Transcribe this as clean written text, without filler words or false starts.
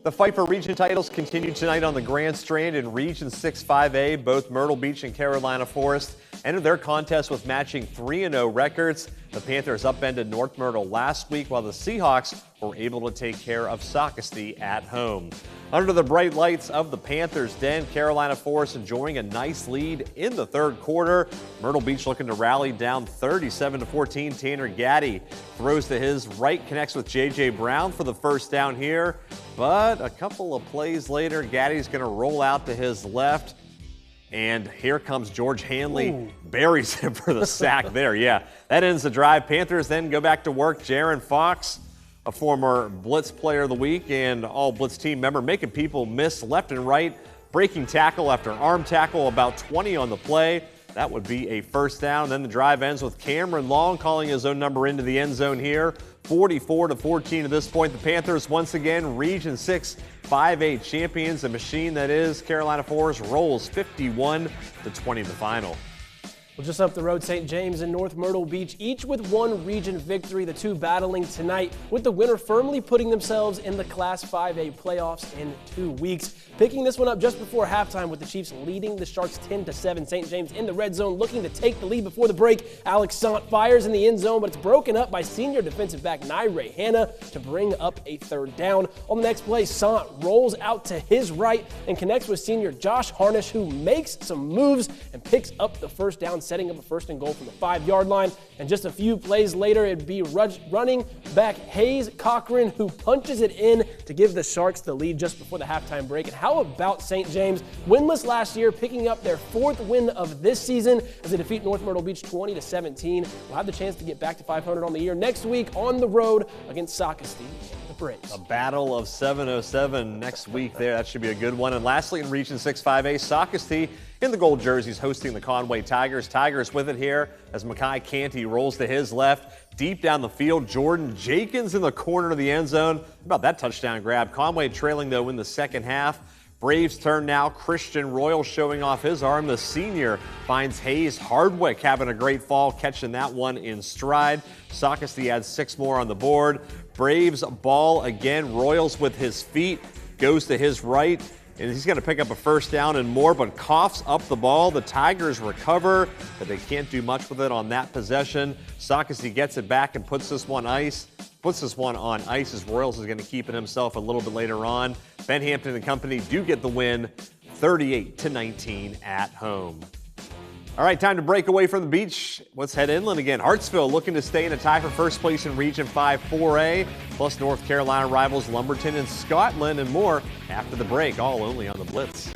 The fight for region titles continued tonight on the Grand Strand in Region 6 5A. Both Myrtle Beach and Carolina Forest entered their contest with matching 3-0 records. The Panthers upended North Myrtle last week, while the Seahawks were able to take care of Socastee at home. Under the bright lights of the Panthers' den, Carolina Forest enjoying a nice lead in the third quarter. Myrtle Beach looking to rally down 37-14. Tanner Gaddy throws to his right, connects with J.J. Brown for the first down here. But a couple of plays later, Gaddy's going to roll out to his left. And here comes George Hanley, buries him for the sack there. Yeah, that ends the drive. Panthers then go back to work. Jaron Fox, a former Blitz player of the week and all Blitz team member, making people miss left and right, breaking tackle after arm tackle, about 20 on the play. That would be a first down. Then the drive ends with Cameron Long calling his own number into the end zone here. 44-14 at this point. The Panthers once again Region 6 5A champions. The machine that is Carolina Forest rolls 51-20 the final. Well, just up the road, St. James and North Myrtle Beach, each with one region victory, the two battling tonight, with the winner firmly putting themselves in the Class 5A playoffs in 2 weeks. Picking this one up just before halftime with the Chiefs leading the Sharks 10-7. St. James in the red zone looking to take the lead before the break. Alex Sant fires in the end zone, but it's broken up by senior defensive back Nyre Hanna to bring up a third down. On the next play, Sant rolls out to his right and connects with senior Josh Harnish, who makes some moves and picks up the first down, setting up a first and goal from the 5-yard line. And just a few plays later, it'd be running back Hayes Cochran, who punches it in to give the Sharks the lead just before the halftime break. And how about St. James, winless last year, picking up their 4th win of this season as they defeat North Myrtle Beach 20-17. We'll have the chance to get back to 500 on the year next week on the road against Socastee. A battle of 707 next week there. That should be a good one. And lastly, in Region 6 5A, Socastee in the gold jerseys hosting the Conway Tigers. Tigers with it here as Makai Canty rolls to his left. Deep down the field, Jordan Jenkins in the corner of the end zone. How about that touchdown grab? Conway trailing, though, in the second half. Braves turn now. Christian Royal showing off his arm. The senior finds Hayes Hardwick having a great fall, catching that one in stride. Socastee adds 6 more on the board. Braves ball again. Royals with his feet goes to his right, and he's going to pick up a first down and more, but coughs up the ball. The Tigers recover, but they can't do much with it on that possession. Socastee gets it back and puts this one on ice as Royals is going to keep it himself a little bit later on. Ben Hampton and company do get the win 38-19 at home. All right, time to break away from the beach. Let's head inland again. Hartsville looking to stay in a tie for first place in Region 5 4A, plus North Carolina rivals Lumberton and Scotland, and more after the break, all only on the Blitz.